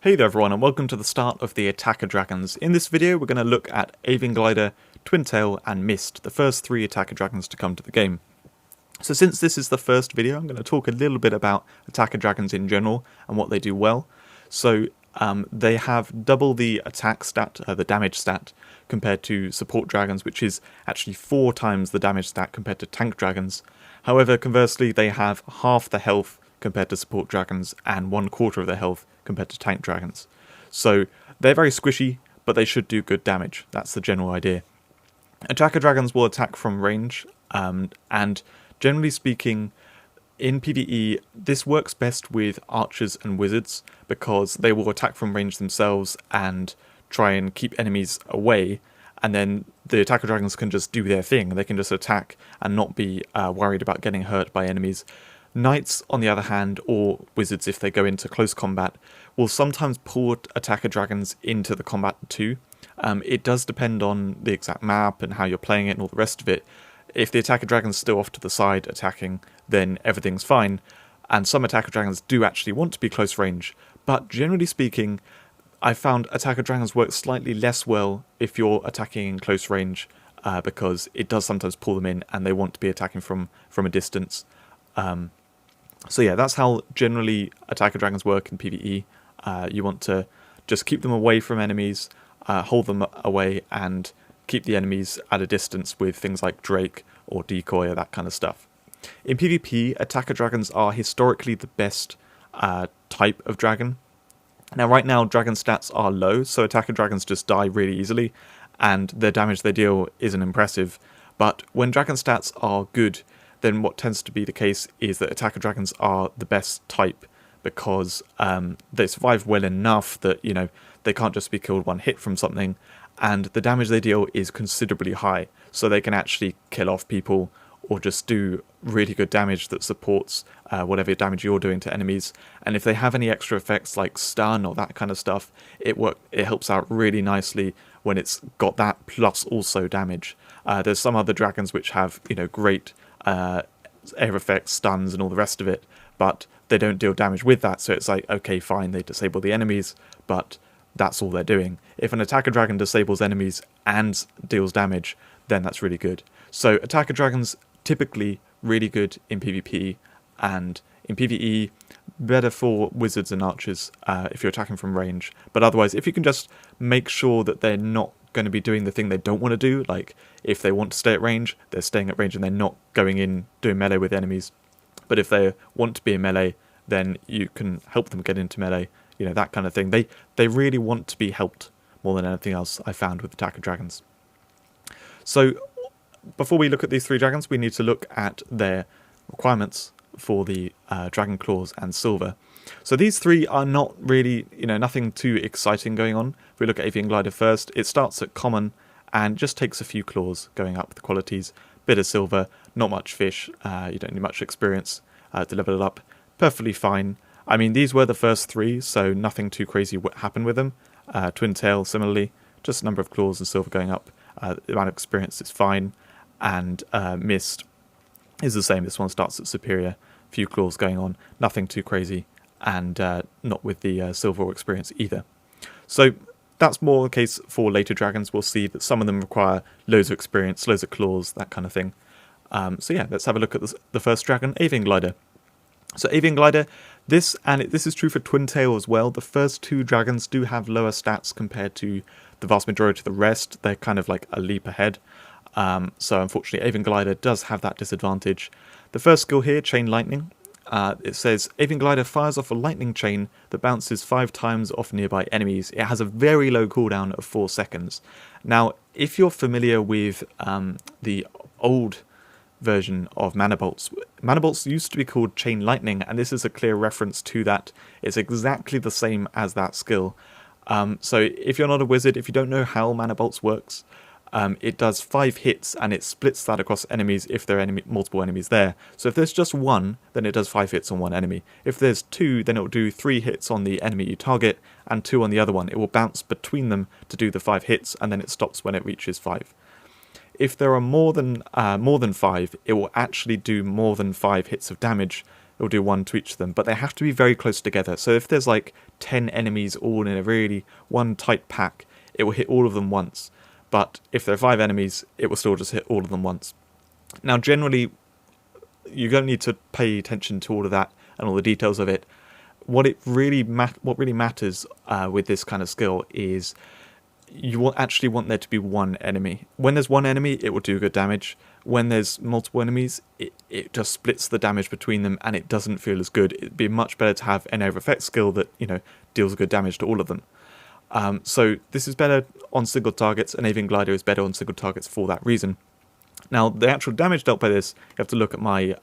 Hey there everyone, and welcome to the start of the Attacker Dragons. In this video we're going to look at Avian Glider, Twintail and Mist, the first three Attacker Dragons to come to the game. So since this is the first video, I'm going to talk a little bit about Attacker Dragons in general and what they do well. So they have double the attack stat, the damage stat, compared to support dragons, which is actually 4 times the damage stat compared to tank dragons. However, conversely, they have half the health compared to support dragons and 1/4 of their health compared to tank dragons. So they're very squishy, but they should do good damage. That's the general idea. Attacker dragons will attack from range, and generally speaking, in PvE, this works best with archers and wizards because they will attack from range themselves and try and keep enemies away, and then the attacker dragons can just do their thing. They can just attack and not be worried about getting hurt by enemies. Knights, on the other hand, or wizards if they go into close combat, will sometimes pull attacker dragons into the combat too. It does depend on the exact map and how you're playing it and all the rest of it. If the attacker dragon's still off to the side attacking, then everything's fine. And some attacker dragons do actually want to be close range, but generally speaking, I found attacker dragons work slightly less well if you're attacking in close range, because it does sometimes pull them in and they want to be attacking from a distance. So yeah, that's how generally attacker dragons work in PvE. You want to just keep them away from enemies, hold them away, and keep the enemies at a distance with things like Drake or Decoy or that kind of stuff. In PvP, attacker dragons are historically the best type of dragon. Now right now, dragon stats are low, so attacker dragons just die really easily, and the damage they deal isn't impressive. But when dragon stats are good, then what tends to be the case is that attacker dragons are the best type because they survive well enough that, you know, they can't just be killed one hit from something, and the damage they deal is considerably high, so they can actually kill off people or just do really good damage that supports whatever damage you're doing to enemies. And if they have any extra effects like stun or that kind of stuff, it helps out really nicely when it's got that plus also damage. There's some other dragons which have, you know, great air effects, stuns and all the rest of it, but they don't deal damage with that, so it's like, okay, fine, they disable the enemies, but that's all they're doing. If an attacker dragon disables enemies and deals damage, then that's really good. So attacker dragons typically really good in PvP, and in PvE better for wizards and archers if you're attacking from range. But otherwise, if you can just make sure that they're not going to be doing the thing they don't want to do, like if they want to stay at range, they're staying at range and they're not going in doing melee with enemies. But if they want to be in melee, then you can help them get into melee, you know, that kind of thing. They really want to be helped more than anything else, I found, with attacker dragons. So before we look at these three dragons, we need to look at their requirements for the dragon claws and silver. So these three are not really, you know, nothing too exciting going on. If we look at Avian Glider first, it starts at common and just takes a few claws going up the qualities. Bit of silver, not much fish, you don't need much experience to level it up. Perfectly fine. I mean, these were the first three, so nothing too crazy happened with them. Twintail, similarly, just a number of claws and silver going up. The amount of experience is fine. And Mist is the same. This one starts at superior, few claws going on, nothing too crazy, and not with the silver or experience either. So that's more the case for later dragons. We'll see that some of them require loads of experience, loads of claws, that kind of thing. So yeah, let's have a look at the first dragon, Avian Glider. So Avian Glider, this is true for Twintail as well. The first two dragons do have lower stats compared to the vast majority of the rest. They're kind of like a leap ahead. So unfortunately, Avian Glider does have that disadvantage. The first skill here, Chain Lightning. It says, Avian Glider fires off a lightning chain that bounces 5 times off nearby enemies. It has a very low cooldown of 4 seconds. Now, if you're familiar with the old version of Mana Bolts used to be called Chain Lightning, and this is a clear reference to that. It's exactly the same as that skill. So if you're not a wizard, if you don't know how Mana Bolts works, it does 5 hits and it splits that across enemies if there are multiple enemies there. So if there's just one, then it does 5 hits on one enemy. If there's 2, then it will do 3 hits on the enemy you target and 2 on the other one. It will bounce between them to do the 5 hits, and then it stops when it reaches 5. If there are more than 5, it will actually do more than 5 hits of damage. It will do 1 to each of them, but they have to be very close together. So if there's like 10 enemies all in a really one tight pack, it will hit all of them once. But if there are 5 enemies, it will still just hit all of them once. Now, generally, you don't need to pay attention to all of that and all the details of it. What really matters with this kind of skill is you will actually want there to be one enemy. When there's one enemy, it will do good damage. When there's multiple enemies, it just splits the damage between them, and it doesn't feel as good. It'd be much better to have an area of effect skill that, you know, deals good damage to all of them. So this is better on single targets, and Avian Glider is better on single targets for that reason. Now, the actual damage dealt by this, you have to look at my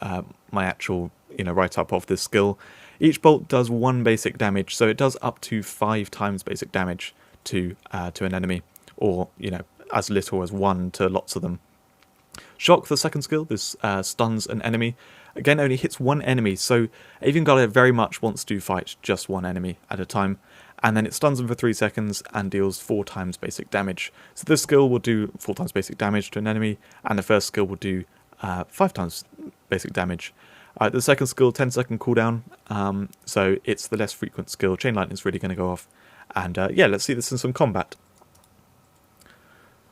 my actual, you know, write-up of this skill. Each bolt does 1 basic damage, so it does up to 5 times basic damage to an enemy, or, you know, as little as 1 to lots of them. Shock, the second skill, this stuns an enemy. Again, only hits 1 enemy, so Avian Glider very much wants to fight just 1 enemy at a time, and then it stuns them for 3 seconds and deals 4 times basic damage. So this skill will do 4 times basic damage to an enemy, and the first skill will do 5 times basic damage. The second skill, 10-second cooldown, so it's the less frequent skill. Chain Lightning is really going to go off. And yeah, let's see this in some combat.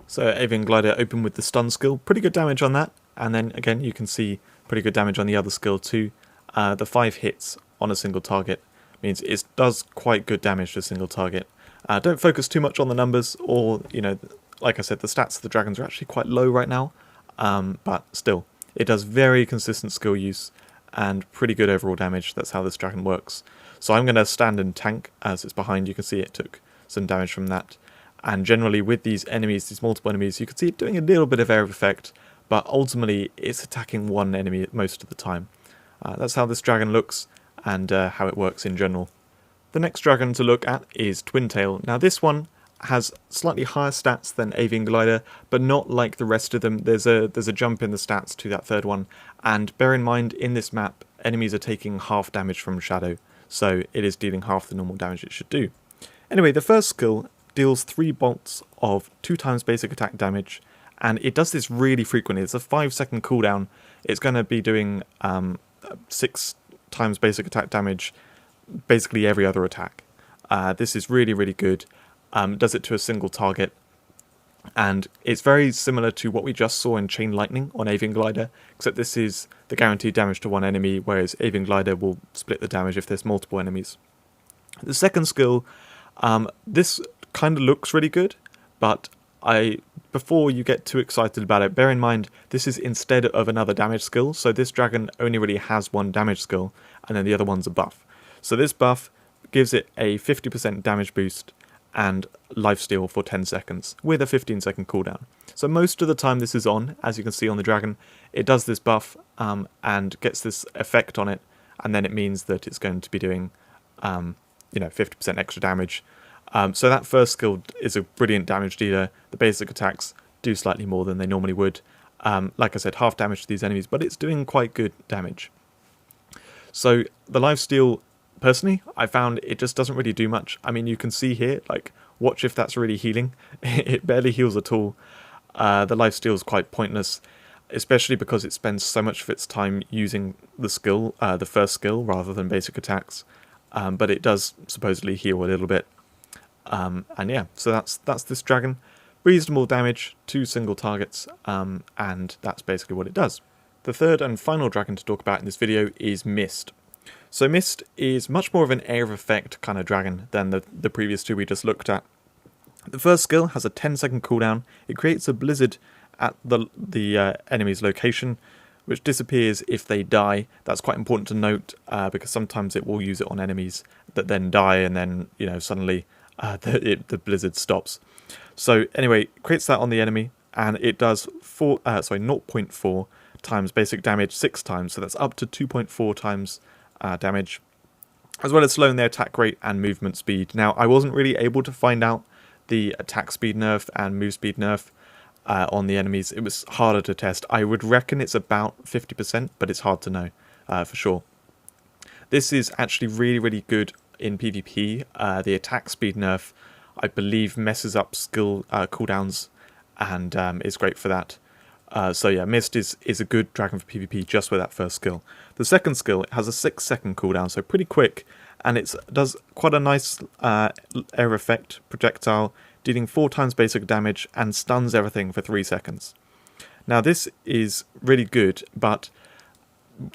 So Avian Glider open with the stun skill, pretty good damage on that. And then again, you can see pretty good damage on the other skill too. The 5 hits on a single target means it does quite good damage to a single target. Don't focus too much on the numbers, or, you know, like I said, the stats of the dragons are actually quite low right now. But still, it does very consistent skill use and pretty good overall damage. That's how this dragon works. So I'm going to stand and tank as it's behind. You can see it took some damage from that. And generally with these enemies, these multiple enemies, you can see it doing a little bit of area of effect, but ultimately it's attacking 1 enemy most of the time. That's how this dragon looks, and how it works in general. The next dragon to look at is Twintail. Now this one has slightly higher stats than Avian Glider, but not like the rest of them. There's a jump in the stats to that third one, and bear in mind, in this map, enemies are taking half damage from Shadow, so it is dealing half the normal damage it should do. Anyway, the first skill deals 3 bolts of 2 times basic attack damage, and it does this really frequently. It's a 5-second cooldown. It's going to be doing 6 times basic attack damage basically every other attack. This is really, really good. Does it to a single target, and it's very similar to what we just saw in Chain Lightning on Avian Glider, except this is the guaranteed damage to 1 enemy, whereas Avian Glider will split the damage if there's multiple enemies. The second skill, this kind of looks really good, but before you get too excited about it, bear in mind this is instead of another damage skill, so this dragon only really has 1 damage skill, and then the other one's a buff. So this buff gives it a 50% damage boost and lifesteal for 10 seconds, with a 15-second cooldown. So most of the time this is on, as you can see on the dragon, it does this buff and gets this effect on it, and then it means that it's going to be doing 50% extra damage. So that first skill is a brilliant damage dealer. The basic attacks do slightly more than they normally would. Like I said, half damage to these enemies, but it's doing quite good damage. So the lifesteal, personally, I found it just doesn't really do much. I mean, you can see here, like, watch if that's really healing. It barely heals at all. The lifesteal is quite pointless, especially because it spends so much of its time using the skill, the first skill, rather than basic attacks. But it does supposedly heal a little bit. And yeah, so that's this dragon. Reasonable damage, 2 single targets, and that's basically what it does. The third and final dragon to talk about in this video is Mist. So Mist is much more of an area of effect kind of dragon than the previous 2 we just looked at. The first skill has a 10-second cooldown. It creates a blizzard at the enemy's location, which disappears if they die. That's quite important to note, because sometimes it will use it on enemies that then die, and then, you know, suddenly the blizzard stops. So anyway, it creates that on the enemy, and it does 0.4 times basic damage 6 times, so that's up to 2.4 times damage, as well as slowing their attack rate and movement speed. Now, I wasn't really able to find out the attack speed nerf and move speed nerf on the enemies. It was harder to test. I would reckon it's about 50%, but it's hard to know for sure. This is actually really, really good in PvP. The attack speed nerf, I believe, messes up skill cooldowns, and is great for that. So yeah, Mist is a good dragon for PvP just with that first skill. The second skill, it has a 6-second cooldown, so pretty quick, and it does quite a nice air effect projectile, dealing 4 times basic damage and stuns everything for 3 seconds. Now this is really good, but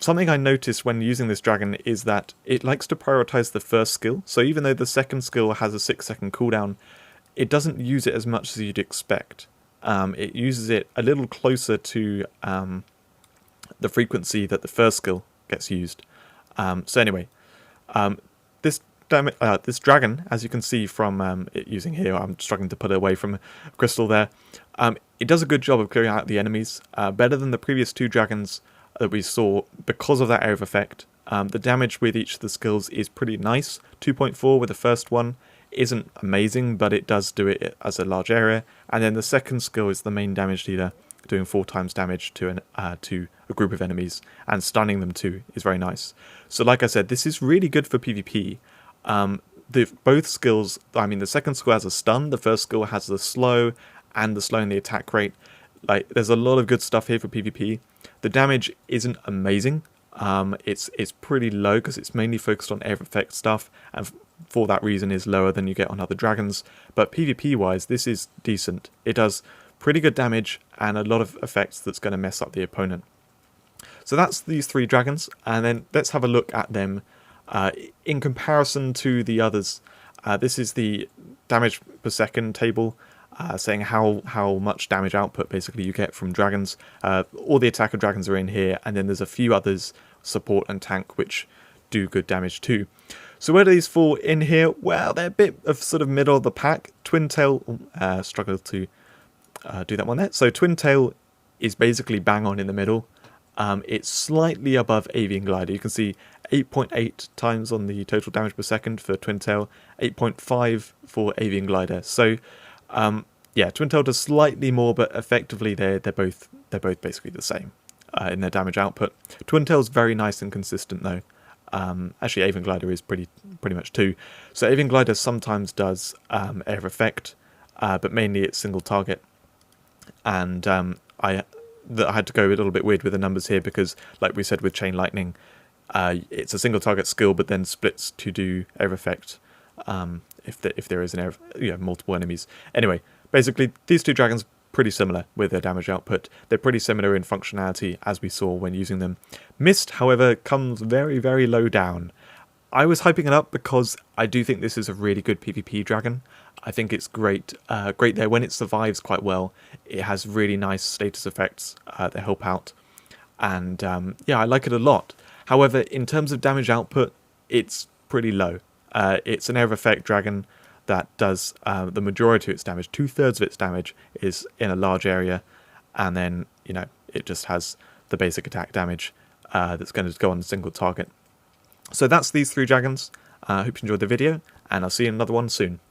something I noticed when using this dragon is that it likes to prioritize the first skill, so even though the second skill has a 6-second cooldown, it doesn't use it as much as you'd expect. It uses it a little closer to the frequency that the first skill gets used. So anyway, this dragon, as you can see from it using here, I'm struggling to put it away from crystal there, it does a good job of clearing out the enemies, better than the previous 2 dragons that we saw because of that area of effect. The damage with each of the skills is pretty nice. 2.4 with the first one isn't amazing, but it does do it as a large area, and then the second skill is the main damage dealer, doing 4 times damage to a group of enemies, and stunning them too is very nice. So like I said, this is really good for PvP. Both skills, I mean the second skill has a stun, the first skill has the slow, and the slowing the attack rate. Like, there's a lot of good stuff here for PvP. The damage isn't amazing. It's pretty low because it's mainly focused on air effect stuff, and for that reason is lower than you get on other dragons. But PvP wise, this is decent. It does pretty good damage and a lot of effects that's going to mess up the opponent. So that's these 3 dragons, and then let's have a look at them in comparison to the others. This is the damage per second table, saying how much damage output basically you get from dragons. All the attacker dragons are in here, and then there's a few others, support and tank, which do good damage too. So where do these fall in here? Well, they're a bit of sort of middle of the pack. Twintail, struggled to do that one there. So Twintail is basically bang on in the middle. It's slightly above Avian Glider. You can see 8.8 times on the total damage per second for Twintail, 8.5 for Avian Glider. So yeah, Twintail does slightly more, but effectively they're both basically the same in their damage output. Twintail's very nice and consistent though. Actually, Avian Glider is pretty much too. So Avian Glider sometimes does air effect, but mainly it's single target. And I had to go a little bit weird with the numbers here because, like we said with Chain Lightning, it's a single target skill, but then splits to do air effect if there is an multiple enemies. Anyway, basically these 2 dragons pretty similar with their damage output. They're pretty similar in functionality as we saw when using them. Mist, however, comes very, very low down. I was hyping it up because I do think this is a really good PvP dragon. I think it's great there when it survives quite well. It has really nice status effects that help out, and yeah, I like it a lot. However, in terms of damage output, it's pretty low. It's an air effect dragon that does the majority of its damage. 2/3 of its damage is in a large area, and then it just has the basic attack damage that's going to go on a single target. So that's these 3 dragons. I hope you enjoyed the video, and I'll see you in another one soon.